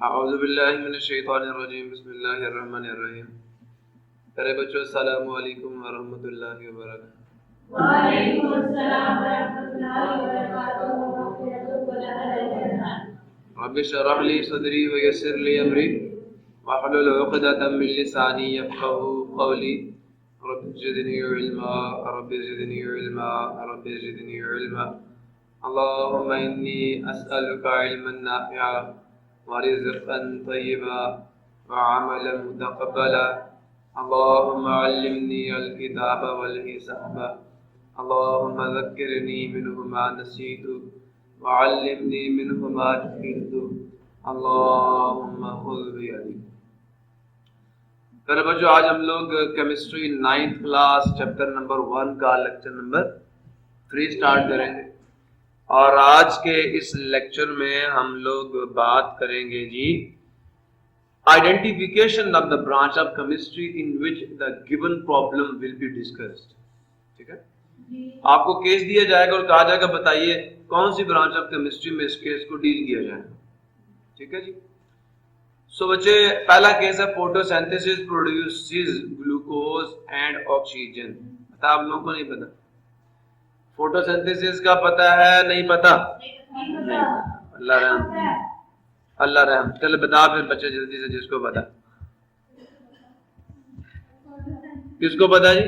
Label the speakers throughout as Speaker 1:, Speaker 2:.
Speaker 1: औज़ु बिल्लाहि मिनश शैतानिर रजीम बिस्मिल्लाहिर रहमानिर रहीम। प्यारे बच्चों अस्सलामु अलैकुम व रहमतुल्लाहि व बरकातुहू।
Speaker 2: वालेकुम अस्सलाम व रहमतुल्लाहि व बरकातुहू।
Speaker 1: रब्बि इश्रह ली सदरी व यस्सिर ली अमरी वहलुल उक़दतम मिन लिसानी यफ़क़हू क़ौली। Rabbi ज़िदनी इल्मा rabbi ज़िदनी इल्मा rabbi ज़िदनी इल्मा। अल्लाहुम्मा इन्नी अस्अलुका इल्मन नाफ़िअ व रिज़्क़न तय्यबा व अमलन मुतक़ब्बला। अल्लाहुम्मा अल्लिमनी अल-किताब वल हिसाब। अल्लाहुम्मा ज़क्किरनी मिन्हु मा नसीतु व अल्लिमनी मिन्हु मा जहिलतु। अल्लाहुम्मा खुज़ बियदी। मेरे बच्चों आज हम लोग chemistry 9th class chapter number 1 का लेक्चर नंबर 3 स्टार्ट करेंगे और आज के इस लेक्चर में हम लोग बात करेंगे जी identification of the branch of chemistry in which the given problem will be discussed. ठीक है, आपको केस दिया जाएगा और कहा जाएगा बताइए कौन सी ब्रांच ऑफ केमिस्ट्री में इस केस को डील किया जाएगा। ठीक है जी। सो बच्चे पहला केस है photosynthesis produces glucose and oxygen. पता आप लोगों को नहीं पता? फोटोसिंथेसिस का पता है नहीं पता? नहीं। अल्लाह रहम अल्लाह रहम। चलो बता फिर बच्चे जल्दी से जिसको पता। किसको पता जी?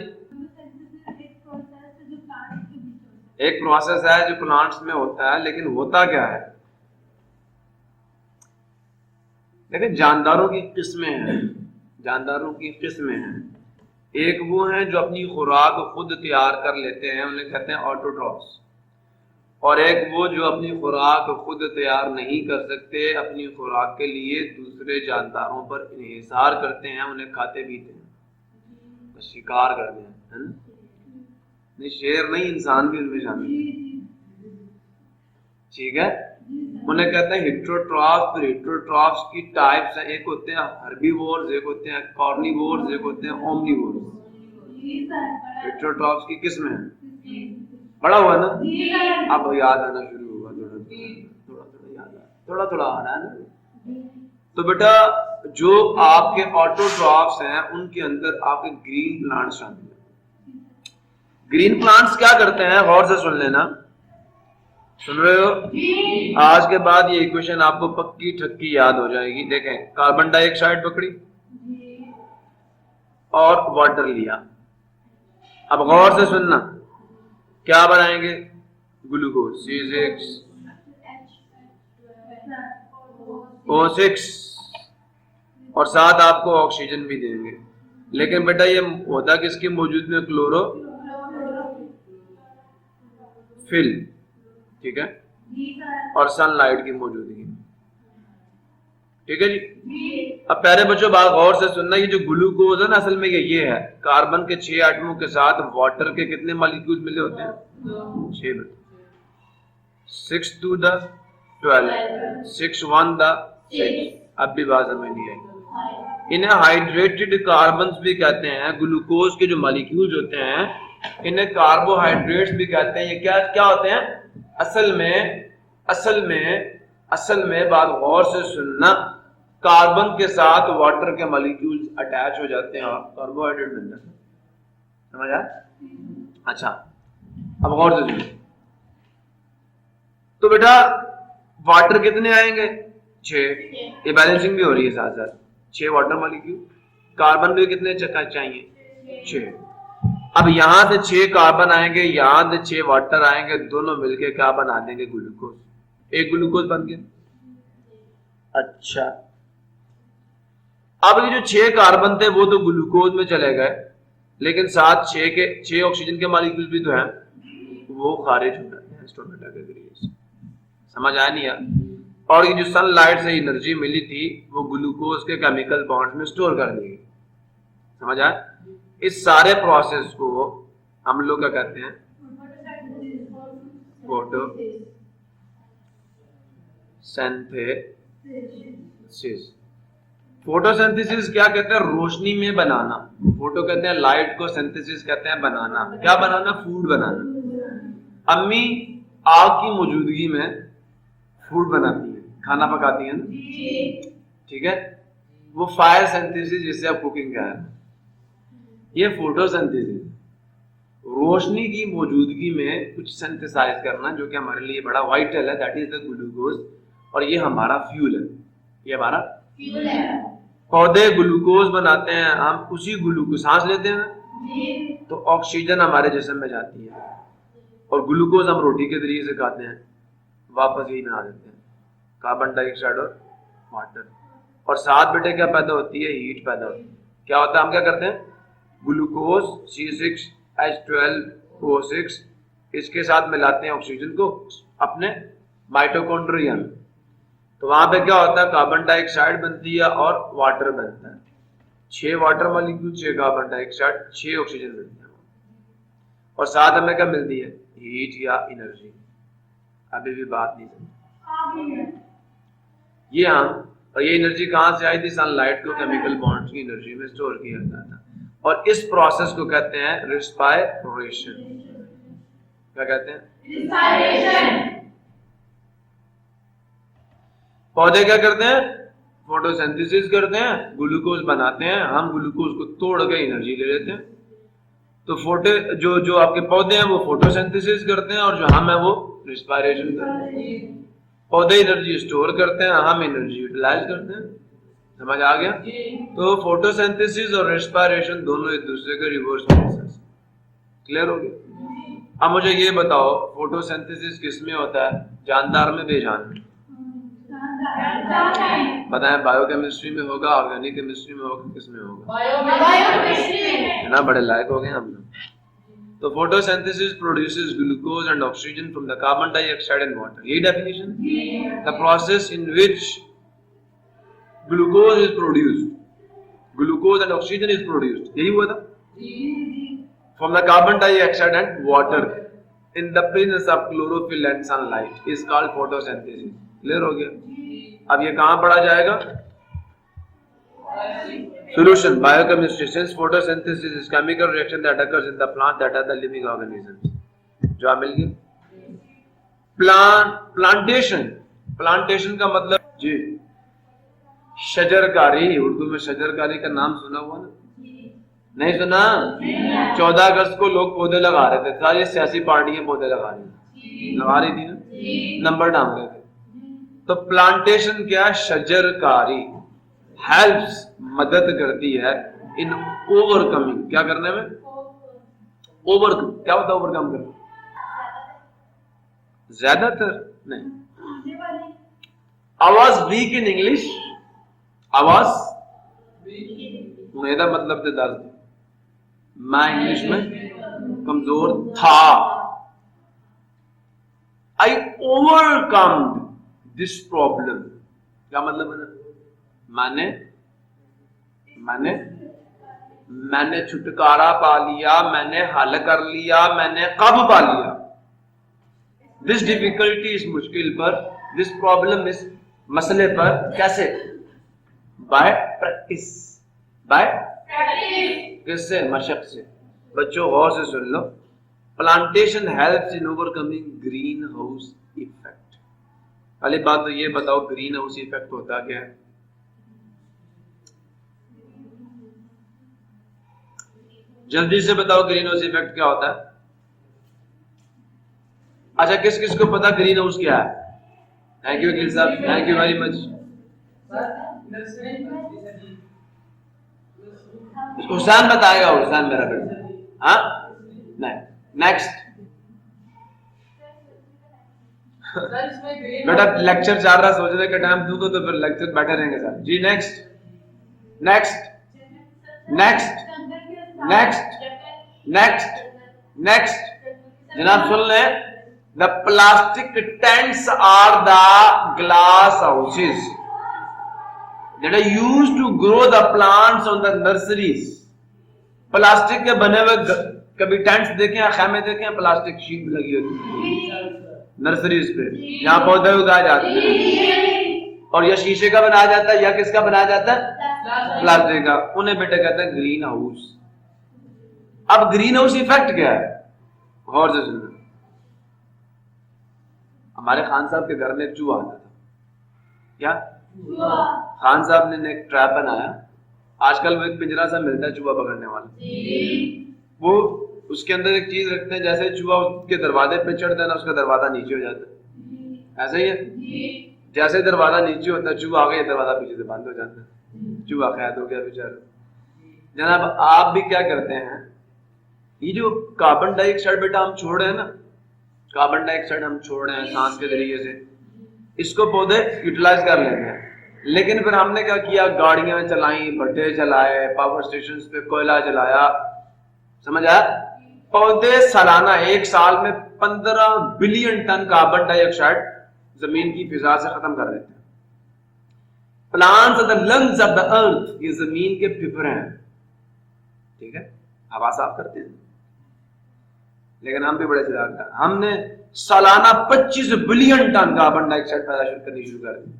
Speaker 1: एक प्रोसेस है जो प्लांट्स में होता है, लेकिन होता क्या है? देखिए जानदारों की किस्में हैं, जानदारों की किस्में हैं। एक वो हैं जो अपनी खुराक खुद तैयार कर लेते हैं, उन्हें कहते हैं ऑटोट्रॉफ्स। और एक वो जो अपनी खुराक खुद तैयार नहीं कर सकते, अपनी खुराक के लिए दूसरे जानदारों पर इन्हिसार करते हैं, उन्हें खाते पीते हैं, शिकार करते हैं, है ना? नहीं शेर नहीं, इंसान भी उनमें शामिल है। ठीक है, उन्हें कहते हैं हेटेरोट्रॉफ्स। फिर हेटेरोट्रॉफ्स की टाइप्स हैं, एक होते हैं हर्बीवोर्स, एक होते हैं कार्निवोर्स, एक होते हैं ओमनिवोर्स। हेटेरोट्रॉफ्स की किस्में हैं। बड़ा हुआ ना? अब याद आना शुरू हुआ, थोड़ा थोड़ा आ रहा है ना। तो बेटा जो आपके ऑटोट्रॉफ्स हैं उनके अंदर आपके ग्रीन प्लांट्स शामिल हैं। ग्रीन प्लांट्स क्या करते हैं, गौर से सुन लेना। सुन रहे हो? आज के बाद ये इक्वेशन आपको पक्की ठक्की याद हो जाएगी। देखें, कार्बन डाइऑक्साइड पकड़ी और वाटर लिया। अब गौर से सुनना, क्या बनाएंगे? ग्लूकोज C6O6 और साथ आपको ऑक्सीजन भी देंगे। लेकिन बेटा ये होता किसकी मौजूद में? क्लोरोफिल। ठीक है, और सनलाइट की मौजूदगी। ठीक है जी। अब प्यारे बच्चों बात गौर से सुनना, ये जो ग्लूकोज है ना असल में ये है कार्बन के 6 एटमों के साथ वाटर के कितने मॉलिक्यूल मिले होते हैं? 6। 6 2 द 12, 6 1 द 6। अब भी बात समझ नहीं आई। इन्हें हाइड्रेटेड कार्बन्स भी कहते हैं। ग्लूकोज के जो मॉलिक्यूल्स होते हैं इन्हें कार्बोहाइड्रेट्स भी कहते हैं। ये क्या क्या होते हैं? असल में बात गौर से सुनना, कार्बन के साथ वाटर के मॉलिक्यूल्स अटैच हो जाते हैं और कार्बोहाइड्रेट बन जाते हैं। समझ आया? अच्छा, अब गौर से सुनिए। तो बेटा वाटर कितने आएंगे? 6। ये बैलेंसिंग भी हो रही है साथ साथ। 6 वाटर मॉलिक्यूल, कार्बन भी कितने चाहिए? 6। अब यहां से 6 कार्बन आएंगे, यहां से 6 वाटर आएंगे, दोनों मिलके क्या बना देंगे? ग्लूकोज। एक ग्लूकोज बन गया। अच्छा, अब ये जो 6 कार्बन थे वो तो ग्लूकोज में चले गए, लेकिन साथ 6 ऑक्सीजन के मॉलिक्यूल भी तो हैं, वो खारिज हो जाते हैं स्टोमेटा के जरिए से। समझ आया नहीं यार? और ये जो सनलाइट से एनर्जी मिली थी वो ग्लूकोज के केमिकल बॉन्ड्स में स्टोर कर दी गई। समझ आया? इस सारे प्रोसेस को हम लोग क्या कहते हैं? फोटोसिंथेसिस। फोटोसिंथेसिस क्या कहते हैं? रोशनी में बनाना। फोटो कहते हैं लाइट को, सिंथेसिस कहते हैं बनाना। क्या बनाना? फूड बनाना। अम्मी आग की मौजूदगी में फूड बनाती है, खाना पकाती है ना। ठीक है, वो फायर सिंथेसिस जिससे आप कुकिंग कह रहे हैं, ये फोटोसिंथेसिस, रोशनी की मौजूदगी में कुछ सिंथेसाइज करना जो कि हमारे लिए बड़ा वाइटल है, दैट इज द ग्लूकोज, और ये हमारा फ्यूल है, ये हमारा
Speaker 2: फ्यूल है।
Speaker 1: पौधे ग्लूकोज बनाते हैं, हम उसी ग्लूकोज सांस लेते हैं तो ऑक्सीजन हमारे जिस्म में जाती है, और ग्लूकोज हम रोटी के तरीके से खाते हैं, वापस यही बना देते हैं, कार्बन डाइऑक्साइड और वाटर, और साथ बेटे क्या पैदा होती है, हीट पैदा होती है। क्या होता है, हम क्या करते हैं, ग्लूकोज C6H12O6 इसके साथ मिलाते हैं ऑक्सीजन को अपने माइटोकॉन्ड्रिया में, तो वहां पे क्या होता है, कार्बन डाइऑक्साइड बनती है और वाटर बनता है, 6 water molecule, 6 carbon dioxide, 6 oxygen मिलती है, और साथ हमें क्या मिलती है, हीट या एनर्जी। अभी भी बात नहीं समझी ये, हाँ, और ये एनर्जी कहां से आई थी, सनलाइट को केमिकल बॉन्ड्स की एनर्जी में स्टोर किया जाता है, और इस प्रोसेस को कहते हैं रिस्पायरेशन। क्या कहते हैं,
Speaker 2: रिस्पायरेशन।
Speaker 1: पौधे क्या करते हैं, फोटोसिंथेसिस करते हैं, ग्लूकोज बनाते हैं, हम ग्लूकोज को तोड़ के एनर्जी ले लेते हैं, तो जो आपके पौधे हैं वो फोटोसिंथेसिस करते हैं, और जो हम है वो रिस्पायरेशन करते हैं। पौधे एनर्जी स्टोर करते हैं, हम एनर्जी यूटिलाइज करते हैं, समझ आ गया। तो फोटोसिंथेसिस और रेस्पिरेशन दोनों एक दूसरे के रिवर्स प्रोसेस, क्लियर हो गया। अब मुझे ये बताओ, फोटोसिंथेसिस किस में होता है, जानदार में, बेजान में? बताएं, बायोकेमिस्ट्री में होगा, ऑर्गेनिक केमिस्ट्री में होगा, किस में होगा?
Speaker 2: बायोकेमिस्ट्री में।
Speaker 1: ना बड़े लायक हो गए हम लोग। तो photosynthesis produces glucose and oxygen from the carbon dioxide and water, यही definition. The process in which glucose is produced, glucose and oxygen is produced, यही हुआ था, from the carbon dioxide and water in the presence of chlorophyll and sunlight is called photosynthesis. Clear हो गया। अब ये कहां पढ़ा जाएगा, solution biochemistry, since photosynthesis is chemical reaction that occurs in the plant that are the living organisms। जवाब मिल गया। Plantation का मतलब जी शजरकारी, उर्दू में शजरकारी का नाम सुना हुआ ना, नहीं सुना? 14 अगस्त को लोग पौधे लगा रहे थे, सारी सियासी पार्टियां पौधे लगा रही थी ना, नंबर डाल रहे थे। तो प्लांटेशन क्या, शजरकारी, हेल्प्स, मदद करती है इन ओवरकमिंग, क्या करने में, ओवरकम, क्या होता है ओवरकम करना, ज्यादातर नहीं, आवाज वीक इन इंग्लिश, आवाज मेरा मतलब थे दर्द, मैं इंग्लिश में कमजोर था। आई ओवरकम दिस प्रॉब्लम, क्या मतलब है, मैंने छुटकारा पा लिया, मैंने हल कर लिया, मैंने कब पा लिया, दिस डिफिकल्टी, इस मुश्किल पर, दिस प्रॉब्लम, इस मसले पर, कैसे, बाय प्रैक्टिस, बाय किससे, मशक से। बच्चों गौर से सुन लो, plantation helps in overcoming greenhouse effect. पहली बात तो ये बताओ, ग्रीन हाउस इफेक्ट होता क्या है, जल्दी से बताओ, ग्रीन हाउस इफेक्ट क्या होता है? अच्छा, किस किस को पता ग्रीन हाउस क्या है? थैंक यू वकील साहब, thank you very much. Hussain बताएगा, हुसैन मेरा बेटा, हाँ नहीं, नेक्स्ट बेटा लेक्चर चल रहा, सोचने का टाइम दूंगा तो फिर लेक्चर बैठे रहेंगे सर जी। Next next next next next next जनाब सुन लें, the plastic tents are the glass houses that are used to grow the plants on the nurseries। Plastic के बने हुए कभी टेंट्स देखे हैं, खैमे देखे हैं, प्लास्टिक शीट लगी होती है नर्सरीज पे, यहाँ पौधे उगाए जाते हैं, और यह शीशे का बनाया जाता है या किसका बनाया जाता है, प्लास्टिक का, उन्हें बेटे कहते हैं ग्रीन हाउस। अब ग्रीन हाउस इफेक्ट क्या है, गौर से सुनो। हमारे खान साहब के घर में एक चूहा आता था, क्या
Speaker 2: चूहा।
Speaker 1: खान साहब ने एक ट्रैप बनाया, आजकल वो एक पिंजरा सा मिलता है चूहा पकड़ने वाला,
Speaker 2: जी।
Speaker 1: वो उसके अंदर एक चीज रखते हैं, जैसे चूहा उसके दरवाजे पे चढ़ता है ना, उसका दरवाजा नीचे हो जाता है, ऐसा ही है।
Speaker 2: जी।
Speaker 1: जैसे दरवाजा नीचे होता है, चूहा आ गया, दरवाजा पीछे से बंद हो जाता है, चूहा कैद हो गया बेचारा। जनाब आप भी क्या करते हैं, ये जो कार्बन डाइऑक्साइड बेटा हम छोड़ रहे हैं ना, कार्बन डाइऑक्साइड हम छोड़ रहे हैं सांस के जरिए से, इसको पौधे यूटिलाइज कर लेते हैं, लेकिन फिर हमने क्या किया, गाड़ियां चलाई, भट्टे चलाए, पावर स्टेशन पे कोयला जलाया, समझ आया। पौधे सालाना एक साल में 15 बिलियन टन कार्बन डाइऑक्साइड जमीन की फिजा से खत्म कर देते हैं। Plants are the lungs of the earth, ये जमीन के फेफड़े हैं, ठीक है, हवा साफ करते हैं। लेकिन हम भी बड़े चिराग हैं, हमने सालाना 25 बिलियन टन कार्बन डाइऑक्साइड पैदा करनी शुरू कर दी।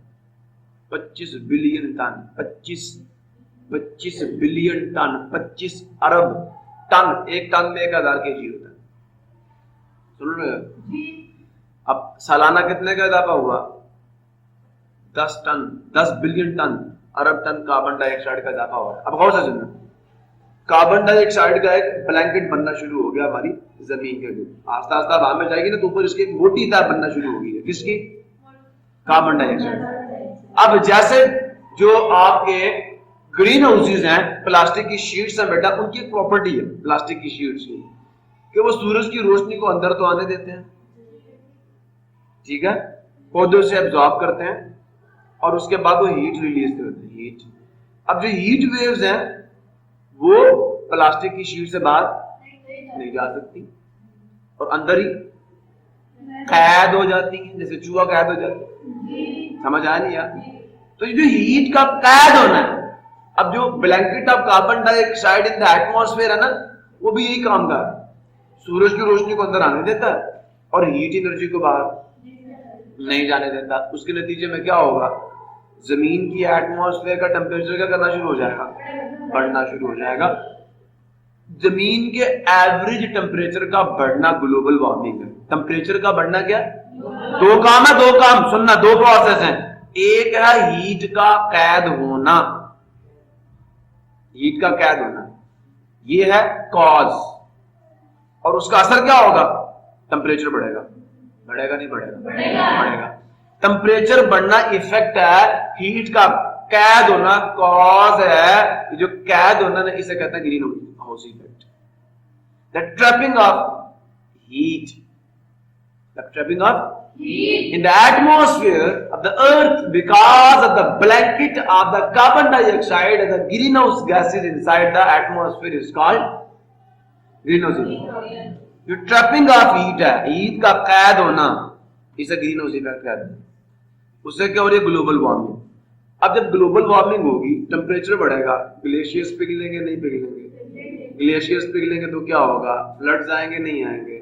Speaker 1: 25 बिलियन टन, 25 बिलियन टन, 25 अरब टन, एक टन में 1000 केजी होता है, सुन रहे हो। अब सालाना कितने का इजाफा हुआ, 10 टन, 10 बिलियन टन, अरब टन कार्बन डाइऑक्साइड का इजाफा हुआ। अब गौर से सुनना, कार्बन डाइऑक्साइड का एक ब्लैंकेट बनना शुरू हो गया हमारी जमीन के ऊपर, आस्ता आस्ता हवा में जाएगी ना तो ऊपर इसकी एक मोटी तार बनना शुरू हो गई है, किसकी, कार्बन डाइऑक्साइड। अब जैसे जो आपके ग्रीन हाउसेज हैं, प्लास्टिक की शीट्स हैं बेटा, उनकी एक प्रॉपर्टी है प्लास्टिक की शीट्स की कि वो सूरज की रोशनी को अंदर तो आने देते हैं, ठीक है, पौधों से एब्जॉर्ब करते हैं और उसके बाद वो हीट रिलीज करते हैं, हीट। अब जो हीट वेव्स हैं वो प्लास्टिक की शीट से बाहर नहीं जा सकती और अंदर ही कैद हो जाती है, जैसे चूहा कैद हो जाता है, समझ आया नहीं यार। तो ये जो हीट का कैद होना है, अब जो blanket of carbon dioxide in the atmosphere है ना, वो भी यही काम कर, सूरज की रोशनी को अंदर आने देता है और हीट एनर्जी को बाहर नहीं जाने देता। उसके नतीजे में क्या होगा, जमीन की एटमॉस्फेयर का टेम्परेचर क्या करना शुरू हो जाएगा, बढ़ना शुरू हो जाएगा। जमीन के एवरेज टेम्परेचर का बढ़ना ग्लोबल वार्मिंग है। टेम्परेचर का बढ़ना क्या, दो काम है, दो काम सुनना, दो प्रोसेस हैं। एक है हीट का कैद होना, हीट का कैद होना, ये है कॉज, और उसका असर क्या होगा, टेम्परेचर बढ़ेगा, बढ़ेगा नहीं बढ़ेगा, बढ़ेगा। टेम्परेचर बढ़ना इफेक्ट है, हीट का कैद होना कॉज है। जो कैद होना ना, इसे कहते हैं green house effect, the trapping of heat, the trapping of in the atmosphere of the earth because of the blanket of the carbon dioxide and the greenhouse gases inside the atmosphere is called greenhouse effect. जो trapping of heat है, heat का कैद होना, इसे green house effect कहते हैं। उससे क्या हो रही है, ग्लोबल वार्मिंग। अब जब ग्लोबल वार्मिंग होगी, टेम्परेचर बढ़ेगा, ग्लेशियर्स पिघलेंगे नहीं पिघलेंगे, ग्लेशियर्स पिघलेंगे तो क्या होगा, फ्लड्स आएंगे नहीं आएंगे,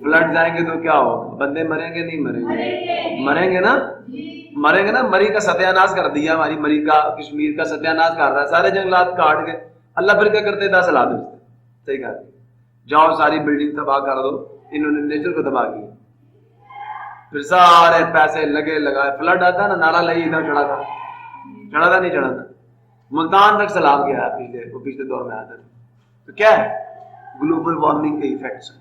Speaker 1: फ्लड्स आएंगे तो क्या होगा, बंदे मरेंगे नहीं मरेंगे, मरेंगे ना, मरेंगे ना। मरी का सत्यानाश कर दिया, हमारी मरी का, कश्मीर का सत्यानाश कर रहा है, सारे जंगलात काट के। अल्लाह फिर क्या करते, 10 सलाह देते, सही कहा, जाओ सारी बिल्डिंग तबाह कर दो। इन्होंने नेचर को तबाह किया, फिर सारे पैसे लगे लगाए, फ्लड आता ना, नाला लगी इधर चढ़ा था नहीं चढ़ा था, मुल्तान तक सैलाब गया पिछले दौर में आता था। तो क्या है, ग्लोबल वार्मिंग के इफेक्ट्स।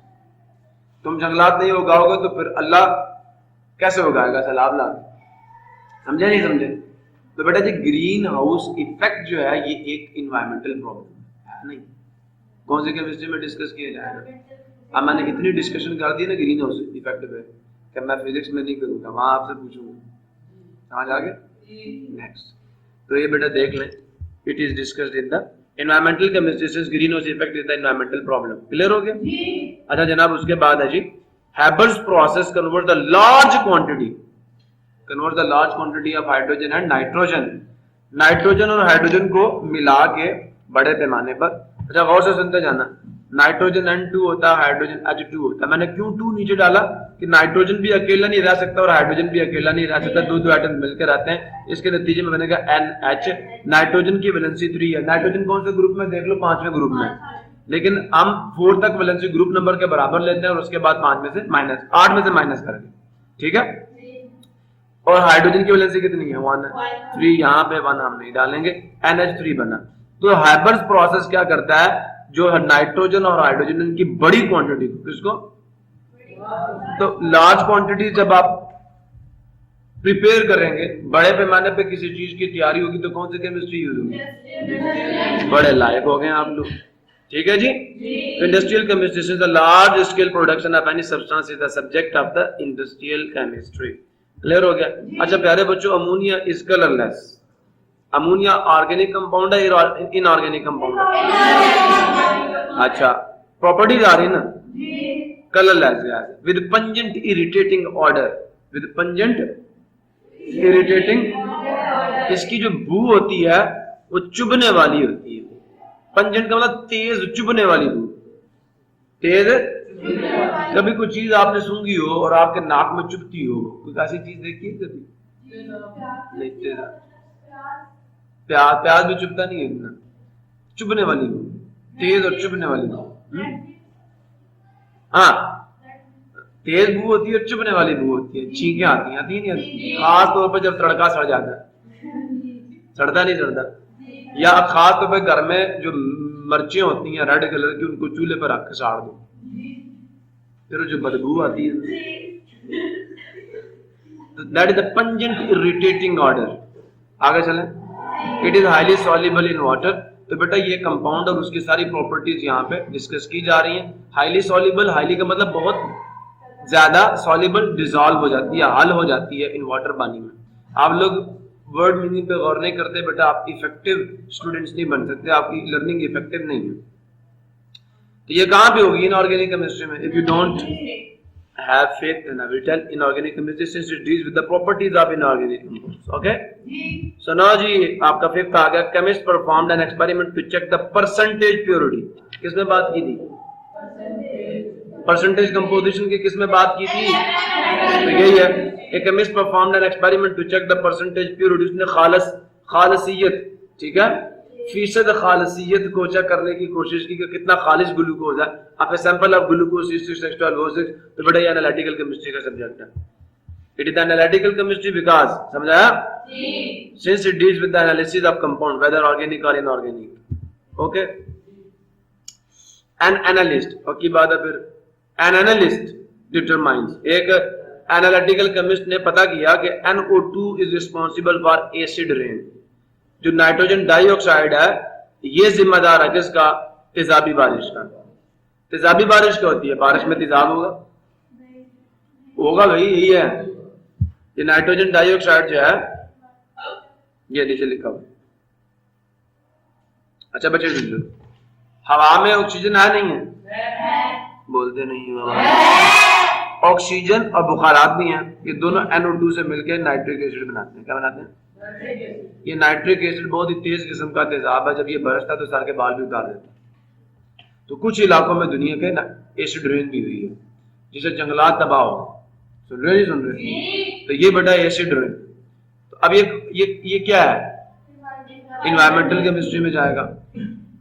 Speaker 1: तुम जंगलात नहीं उगाओगे तो फिर अल्लाह कैसे उगाएगा सैलाब ला, समझे नहीं समझे। तो बेटा जी ग्रीन हाउस इफेक्ट जो है ये एक इन्वायरमेंटल प्रॉब्लम है, नहीं कौन सी केमिस्ट्री में डिस्कस किया जाएगा। अब मैंने इतनी डिस्कशन कर दी ना ग्रीन हाउस इफेक्ट पे कि मैं फिजिक्स में नहीं करूंगा, वहां आपसे पूछूंगा, समझ आ गया। नेक्स्ट, तो ये बेटा देख लें, it is discussed in the environmental chemistry से greenhouse effect is the environmental problem. Clear हो गया। अच्छा जनाब, उसके बाद है जी Haber's process convert the large quantity of hydrogen and nitrogen, nitrogen और हाइड्रोजन को मिला के बड़े पैमाने पर। अच्छा गौर से सुनते जाना, नाइट्रोजन N2 होता है, हाइड्रोजन H2 होता है। मैंने क्यों 2 नीचे डाला कि नाइट्रोजन भी अकेला नहीं रह सकता और हाइड्रोजन भी अकेला नहीं रह सकता, दो एटम मिलकर रहते हैं। इसके नतीजे में मैंने कहा NH, नाइट्रोजन की वैलेंसी 3 है। नाइट्रोजन कौन से ग्रुप में देख लो, 5वें ग्रुप में, लेकिन हम 4 तक वैलेंसी ग्रुप नंबर के बराबर लेते हैं और उसके बाद 5 में से माइनस, 8 में से माइनस करेंगे, ठीक है। और हाइड्रोजन की वैलेंसी कितनी है 1 है, 3 यहाँ पे 1 हम नहीं डालेंगे, NH3 बना। तो हैबर्स प्रोसेस क्या करता है, जो नाइट्रोजन और हाइड्रोजन की बड़ी क्वांटिटी, किसको, तो लार्ज क्वांटिटी जब आप प्रिपेयर करेंगे, बड़े पैमाने पे किसी चीज की तैयारी होगी तो कौन सी केमिस्ट्री यूज होगी, बड़े लायक हो गए आप लोग, ठीक है जी। Industrial chemistry is the large scale production of any substance is the subject of the industrial chemistry. Clear हो गया। अच्छा प्यारे बच्चों, ammonia is colourless. Ammonia organic compound है या इनऑर्गेनिक कंपाउंड है? अच्छा, प्रॉपर्टीज आ रही ना, colourless gas with pungent irritating order, with pungent irritating, इसकी जो बू होती है वो चुभने वाली होती है। पंजेंट का मतलब तेज चुभने वाली बू, तेज। कभी कोई चीज आपने सूंघी हो और आपके नाक में चुभती हो, कोई ऐसी चीज देखी है कभी? नहीं, तेज प्याज भी चुभता नहीं है इतना, चुभने वाली बू, तेज और चुभने वाली बू। हाँ, तेज बू होती है और चुभने वाली बू होती है, छींकें आती हैं नहीं आती? खास तौर पर जब तड़का सड़ जाता है, सड़ता नहीं सड़ता, या खास तौर पर घर में जो मिर्चें होती हैं रेड कलर की, उनको चूल्हे पर रख के साड़ दो, फिर जो बदबू आती है, that is the pungent irritating order. आगे चलें। It is highly soluble in water. तो बेटा ये कंपाउंड और उसकी सारी प्रॉपर्टीज यहाँ पे डिस्कस की जा रही हैं। हाईली सॉल्युबल, हाईली का मतलब बहुत ज्यादा, सॉल्युबल डिसॉल्व हो जाती है, हल हो जाती है इन वाटर, पानी में। आप लोग वर्ड मीनिंग पे गौर नहीं करते बेटा, आप इफेक्टिव स्टूडेंट्स नहीं बन सकते, आपकी लर्निंग इफेक्टिव नहीं है। तो ये कहाँ पे होगी? इनऑर्गेनिक केमिस्ट्री में। If you don't have faith in vital inorganic chemistry since it deals with the properties of inorganic compounds. Okay, so now जी आपका फिफ्थ आ गया, chemist performed an experiment to check the percentage purity. किसमें बात की थी? Percentage composition की किसमें बात की थी? तो यही है, a chemist performed an experiment to check the percentage purity. उसने खालसियत, ठीक है, फीसद खालसियत को चेक करने की कोशिश की कि कितना खालिश ग्लूकोज है। आप सैंपल ऑफ ग्लूकोज 6 तो बेटा ये एनालिटिकल केमिस्ट्री का सब्जेक्ट है। It is analytical chemistry because, समझाया, since it deals with the analysis of compound whether organic और इनऑर्गेनिक। ओके, एन एनालिस्ट, और की बात है फिर, एन एनालिस्ट डिटरमाइंस, एक एनालिटिकल केमिस्ट ने पता किया कि NO2 is responsible for acid rain. जो नाइट्रोजन डाइऑक्साइड है ये जिम्मेदार है किसका? तेजाबी बारिश का। तेजाबी बारिश क्या होती है? बारिश में तेजाब होगा भाई, यही है। ये नाइट्रोजन डाइऑक्साइड जो है ये नीचे लिखा हुआ। अच्छा बच्चे, हवा में ऑक्सीजन है नहीं है? बोलते नहीं हो। ऑक्सीजन और बुखारात भी हैं, ये दोनों NO2 से मिलकर नाइट्रिक एसिड बनाते हैं। क्या बनाते हैं? ये नाइट्रिक एसिड बहुत ही तेज किस्म का तेजाब है, जब ये बरसता है तो सर के बाल भी उतार देता है। तो कुछ इलाकों में दुनिया के ना एसिड रेन भी हुई है, जिसे जंगलात तबाह हो। सुन रहे, सुन रहे? तो ये बेटा एसिड रेन। तो अब ये क्या है? इन्वायरमेंटल केमिस्ट्री में जाएगा।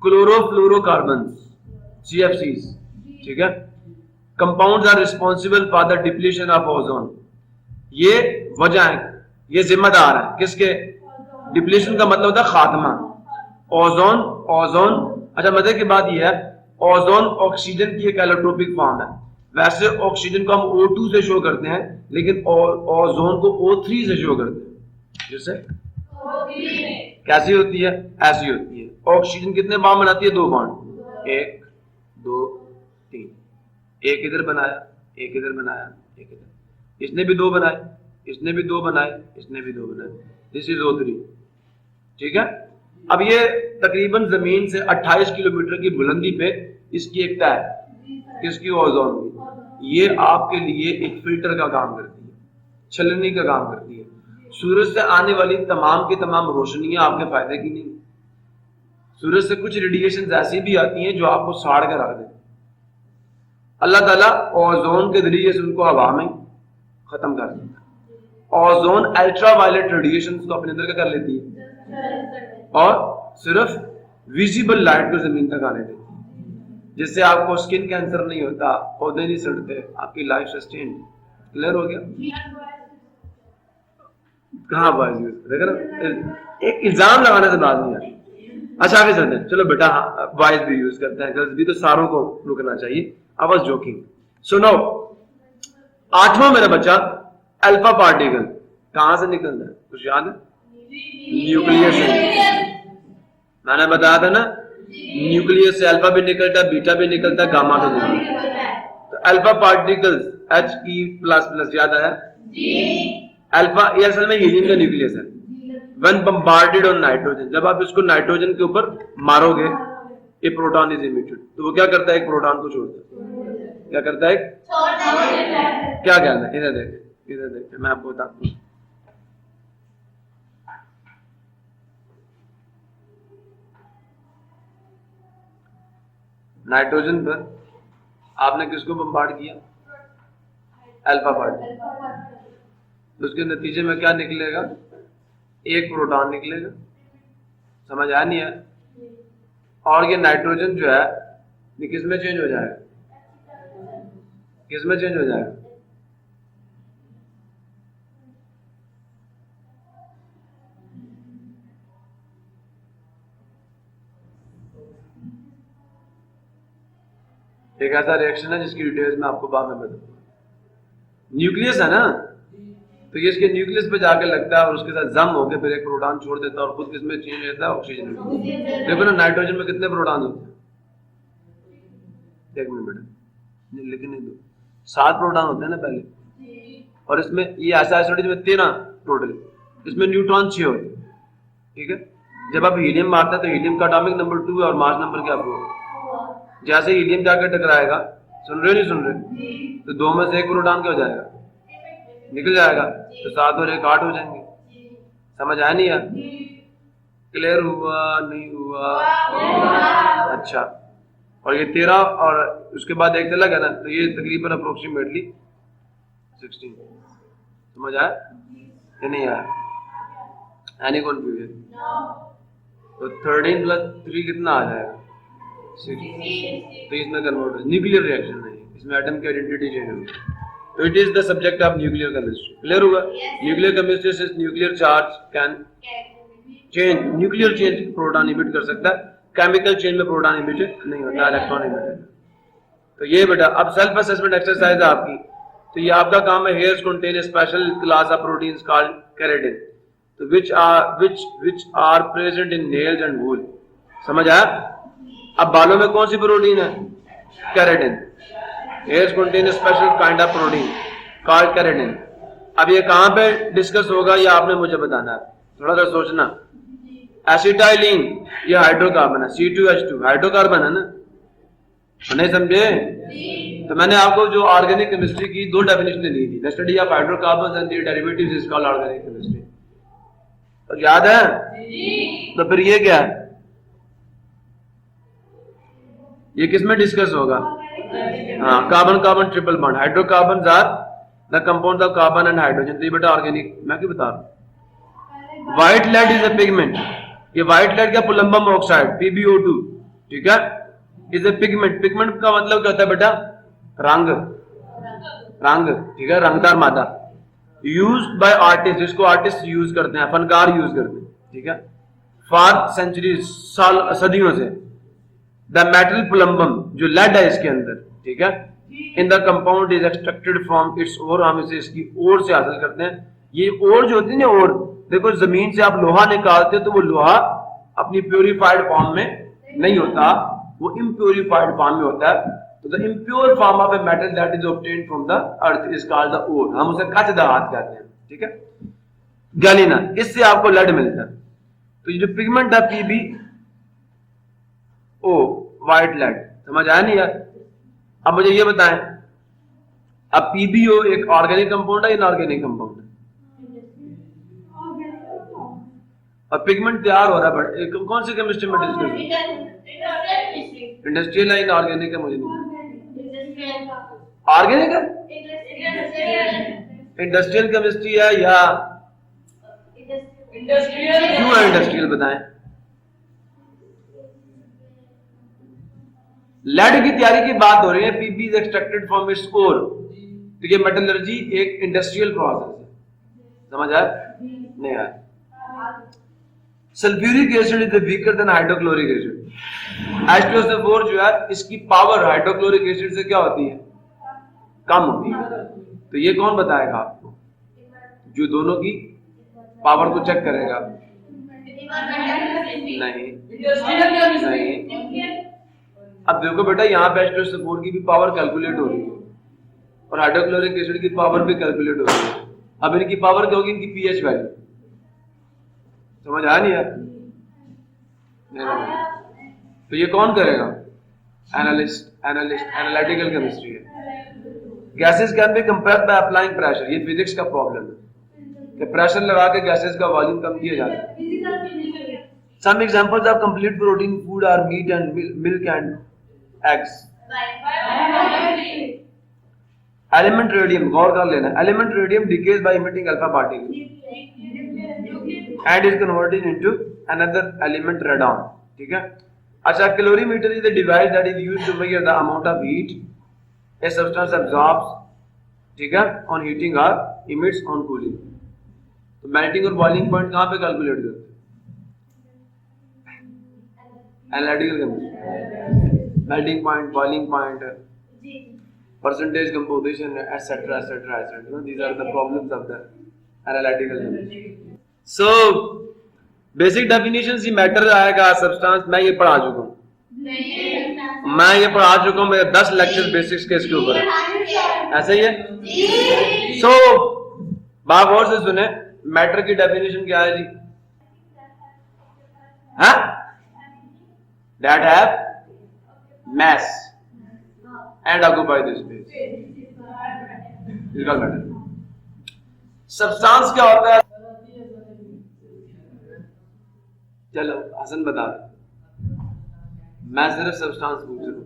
Speaker 1: क्लोरोफ्लोरोकार्बन, CFCs, ठीक है, compounds are responsible for the depletion of ozone. ये वजह है, ये जिम्मेदार है किसके? डिप्लीशन का मतलब होता है खात्मा। ओजोन, अच्छा मजे की बात यह है, ओजोन ऑक्सीजन की एक एलोट्रोपिक फॉर्म है। वैसे ऑक्सीजन को हम O2 से शो करते हैं, लेकिन ओजोन को O3 से शो करते हैं। जैसे कैसी होती है? ऐसी होती है। ऑक्सीजन कितने बॉन्ड बनाती है? 2 बॉन्ड, 1 2 3, एक इधर बनाया, एक इधर बनाया, एक इधर, इसने भी 2 बनाए, इसने भी 2 बनाए, इसने भी 2 बनाए। दिस इज O3, ठीक है। अब ये तकरीबन जमीन से 28 किलोमीटर की बुलंदी पे इसकी एक तह है, किसकी? ओजोन की। ये आपके लिए एक फिल्टर का काम करती है, छलनी का काम करती है। सूरज से आने वाली तमाम की तमाम रोशनियां आपके फायदे की नहीं। सूरज से कुछ रेडिएशन ऐसी भी आती हैं जो आपको साड़ के रख देती। अल्लाह ताला ओजोन के जरिए से उनको हवा में खत्म कर देता है। ओजोन अल्ट्रावायलेट रेडिएशन को अपने अंदर क्या कर लेती है और सिर्फ विजिबल लाइट को जमीन तक आने देती है, जिससे आपको स्किन कैंसर नहीं होता, पौधे नहीं सड़ते, आपकी लाइफ सस्टेन। क्लियर हो गया? कहाँ वॉइस यूज, देखो ना, एक इल्जाम लगाने से बात नहीं आती। अच्छा आगे चलते हैं, चलो बेटा वॉइस भी यूज करते हैं, गर्ल्स भी, तो सारों को रुकना चाहिए। I was joking. So now 8वां मेरा बच्चा, अल्फा पार्टिकल कहां से निकलता है, कुछ याद है? न्यूक्लियस से। मैंने बताया था ना, न्यूक्लियस से अल्फा भी निकलता है, बीटा भी निकलता है, गामा भी निकलता है। तो अल्फा पार्टिकल्स He++, याद आया? अल्फा ये असल में हीलियम का न्यूक्लियस है। When bombarded on नाइट्रोजन, जब आप इसको नाइट्रोजन के ऊपर मारोगे, ये प्रोटॉन इज इमिटेड, तो वो क्या करता है, एक प्रोटॉन को छोड़ता है। क्या करता है? क्या कहना है? इधर देख, मैं आपको बताता हूँ। नाइट्रोजन पर आपने किसको बम्बार्ड किया? Alpha particle. तो उसके नतीजे में क्या निकलेगा? एक प्रोटॉन निकलेगा। समझ आया नहीं है? और ये नाइट्रोजन जो है ये किस में चेंज हो जाएगा? किस में चेंज हो जाएगा? एक ऐसा रिएक्शन है जिसकी डिटेल्स में आपको बाद में बताऊंगा। न्यूक्लियस है ना, तो ये इसके न्यूक्लियस पे जाके लगता है और उसके साथ जम होकर फिर एक प्रोटॉन छोड़ देता है और खुद किसमें चेंज होता है? ऑक्सीजन में। देखो ना, नाइट्रोजन में कितने प्रोटॉन होते हैं? एक मिनट बेटा, लेकिन नहीं, 7 प्रोटॉन होते हैं ना पहले, और इसमें ये ऐसा एसिड में 13 टोटल, इसमें न्यूट्रॉन 6 होते हैं। ठीक है, जब आप हीलियम मारते हैं तो हीलियम का एटॉमिक नंबर 2 है और मास नंबर क्या 4। जैसे हीलियम जाकर टकराएगा, सुन रहे हो नहीं सुन रहे, तो 2 में से एक प्रोटॉन क्या हो जाएगा? निकल जाएगा, तो 7 और 1 8 हो जाएंगे। समझ आया नहीं यार? क्लियर हुआ नहीं हुआ? अच्छा, और ये 13 और उसके बाद एक चला गया ना, तो ये तकरीबन अप्रोक्सीमेटली 16। समझ आया या नहीं आया? Any confusion? तो 13 + 3 कितना आ जाएगा? 6। तो इसमें कन्वर्ट हो, न्यूक्लियर रिएक्शन नहीं, इसमें एटम की आइडेंटिटी चेंज होगी। तो it is the subject of nuclear chemistry. Clear हुआ? न्यूक्लियर केमिस्ट्री से nuclear charge can change, nuclear change proton emit कर सकता है, केमिकल चेंज में प्रोटॉन इमिटेड नहीं होता, इलेक्ट्रॉन इमिटेड। तो ये बेटा अब सेल्फ असेसमेंट एक्सरसाइज है आपकी। तो ये आपका काम है, hairs contain special class of proteins called keratin, तो which are present in nails and wool. समझ आया? अब बालों में कौन सी प्रोटीन है? Keratin. Hairs contain special kind of protein called keratin. अब ये कहां पे डिस्कस होगा ये आपने मुझे बताना है, थोड़ा सा सोचना। एसिटाइलिन ये हाइड्रोकार्बन है, C2H2 हाइड्रोकार्बन है ना, नहीं समझे? तो मैंने आपको जो ऑर्गेनिक केमिस्ट्री की 2 डेफिनेशन दी थी, the study of hydrocarbons and their derivatives is called organic chemistry. तो याद है? तो फिर ये क्या है? ये किस में डिस्कस होगा? हाँ, carbon carbon triple bond, hydrocarbons are the compound of carbon and hydrogen. तो ये बेटा ऑर्गेनिक, मैं क्यों बता रहा हूं? White lead is a pigment, ये व्हाइट लेड क्या? पुलम्बम ऑक्साइड PbO2, ठीक है, इज अ पिगमेंट। पिगमेंट का मतलब क्या होता है बेटा? रंग, रंग, ठीक है, रंगदार मादा। यूज्ड बाय आर्टिस्ट, जिसको आर्टिस्ट यूज करते हैं, फनकार यूज करते हैं, ठीक है, फॉर सेंचुरीज, साल सदियों से। द मेटल पुलम्बम जो लेड है इसके अंदर, ठीक है, in the compound is extracted from its ore, हम इसे इसकी ओर से हासिल करते हैं। ये ओर जो होती है ना, ओर देखो, जमीन से आप लोहा निकालते हो तो वो लोहा अपनी प्योरीफाइड फॉर्म में नहीं होता, वो इम्प्योरीफाइड फॉर्म में होता है। तो the impure form of a metal that is obtained from the earth is called the ore, हम उसे कच धात कहते हैं, ठीक है, गैलिना, इससे आपको लेड मिलता है। तो ये जो पिगमेंट है PbO, व्हाइट लेड, समझ आया नहीं यार? अब मुझे ये बताएं, अब PbO एक ऑर्गेनिक कंपाउंड है या इनऑर्गेनिक कंपाउंड है? और पिगमेंट तैयार हो रहा है कौन सी केमिस्ट्री में डिस्कस? इंडस्ट्रियल है, इनऑर्गेनिक है? मुझे नहीं, ऑर्गेनिक है, इंडस्ट्रियल केमिस्ट्री है या क्यों है इंडस्ट्रियल? बताएं। लेड की तैयारी की बात हो रही है, Pb is extracted from its ore. तो ये मेटलर्जी एक इंडस्ट्रियल प्रोसेस है, समझ आया? नहीं आया? Sulphuric acid is weaker then hydrochloric acid. H2SO4 जो है इसकी पावर हाइड्रोक्लोरिक एसिड से क्या होती है? कम होती है। तो ये कौन बताएगा आपको? जो दोनों की पावर को चेक करेगा। नहीं, अब देखो बेटा यहाँ पे H2SO4 की भी पावर कैलकुलेट हो रही है और हाइड्रोक्लोरिक एसिड की पावर भी कैलकुलेट हो रही है। अब इनकी पावर क्या होगी? इनकी पीएच वैल्यू। समझ आया नहीं यार? नहीं। तो ये कौन करेगा? एनालिटिकल केमिस्ट्री है। Gases can be compressed by applying pressure. ये फिजिक्स का प्रॉब्लम है कि प्रेशर लगा के गैसेस का वॉल्यूम कम किया जाता है। Some examples of complete protein food are meat and milk and eggs. Element radium, गौर कर लेना, element radium decays by emitting alpha particle and is converted into another element radon. ठीक है? अच्छा, calorimeter is the device that is used to measure the amount of heat a substance absorbs, ठीक है, on heating or emits on cooling. तो melting और boiling point कहाँ पे calculate करते हैं? Analytical chemistry. Melting point, boiling point, percentage composition, etcetera etcetera etcetera. These are the problems of the analytical chemistry. So basic definition he matter आएगा, substance मैं ये पढ़ा चुका हूँ, मेरे 10 लेक्चर बेसिक्स के इसके ऊपर ऐसे ही है। सो बात गौर से सुने, मैटर की डेफिनेशन क्या है जी? हाँ, that have mass and occupy the space, इसका मैटर। सब्सटेंस क्या होता है? चलो हसन बता, मैं सिर्फ सब्सटेंस पूछ रहा हूं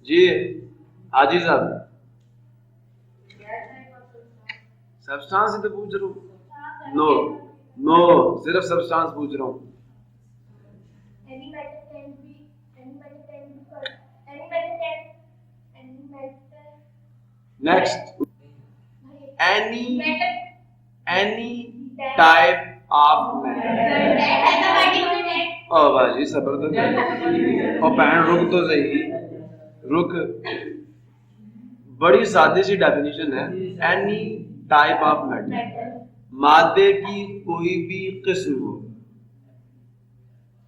Speaker 1: जी। हाजी साहब, सब्सटेंस ही तो पूछ रहा हूं। नो, सिर्फ सब्सटेंस पूछ रहा हूं। Next, any type of matter. ओ बाजी सबर तो कर, और बहन रुक तो सही, रुक। बड़ी सादी सी डेफिनेशन है, एनी टाइप ऑफ मैटर, मादे की कोई भी किस्म हो,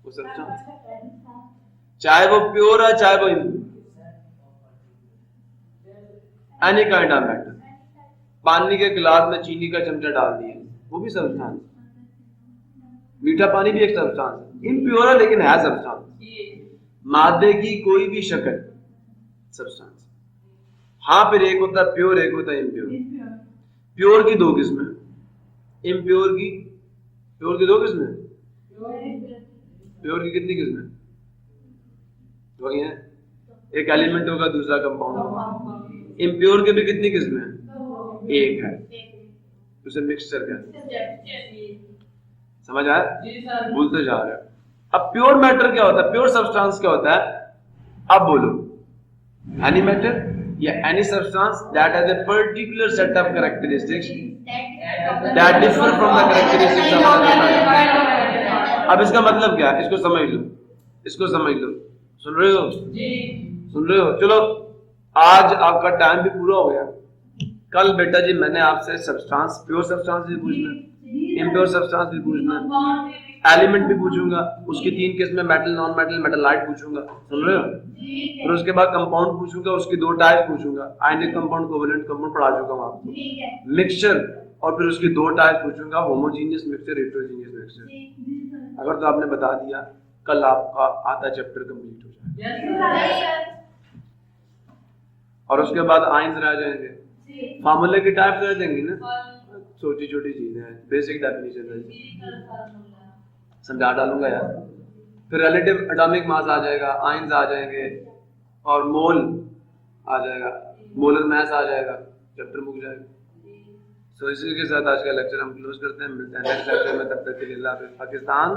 Speaker 1: वो सब्सटेंस, चाहे वो प्योर है चाहे वो impure, any kind of matter. पानी के गिलास में चीनी का चमचा डाल दिया, वो भी सब्सटेंस। मीठा पानी भी एक सब्सटेंस है, इम्प्योर है लेकिन है सब्सटेंस। मादे की कोई भी शक्ल सब्सटेंस। हाँ, फिर एक होता है प्योर, एक होता है इम्प्योर। प्योर की 2 किस्में, इम्प्योर की दो किस्में। प्योर की कितनी किस्में? 2 ही हैं, एक एलिमेंट होगा, दूसरा कंपाउंड होगा। इम्प्योर के भी कितनी किस्में? एक है, उसे मिक्सचर कहते हैं। समझ आया? भूलते जा रहे हो। अब प्योर मैटर क्या होता है? प्योर सब्सटेंस क्या होता है? अब बोलो, एनी मैटर या any substance that has a particular set of characteristics that differ from the characteristics of other matter. अब इसका मतलब क्या है? इसको समझ लो। सुन रहे हो? चलो, आज आपका टाइम भी पूरा हो गया। कल बेटा जी मैंने आपसे सब्सटेंस, प्योर सब्सटेंस भी पूछना, इम्प्योर सब्सटेंस भी पूछना, एलिमेंट भी पूछूंगा, उसकी 3 किस्में, मेटल, नॉन मेटल, मेटालाइट पूछूंगा। सुन रहे हो? फिर उसके बाद कंपाउंड पूछूंगा, उसकी 2 टाइप पूछूंगा, आयनिक कंपाउंड, कोवेलेंट कंपाउंड पढ़ा चुका हूं आपको। मिक्सचर, और फिर उसकी 2 टाइप पूछूंगा, होमोजीनियस मिक्सचर, हेटेरोजीनियस मिक्सचर। अगर तो आपने बता दिया, कल आपका आधा चैप्टर कंप्लीट हो जाएगा। और उसके बाद आइंस रह जाएंगे, फार्मूले की टाइप रह जाएंगी ना, छोटी छोटी चीजें हैं, बेसिक डेफिनेशन है, समझा डालूंगा यार। फिर रिलेटिव एटॉमिक मास आ जाएगा, आइंस आ जाएंगे, और मोल आ जाएगा, मोलर मास आ जाएगा, चैप्टर मुक जाएगा। सो इसी के साथ आज का लेक्चर हम क्लोज करते हैं। मिलते हैं नेक्स्ट लेक्चर में, तब तक के लिए अल्लाह हाफ़िज़। पाकिस्तान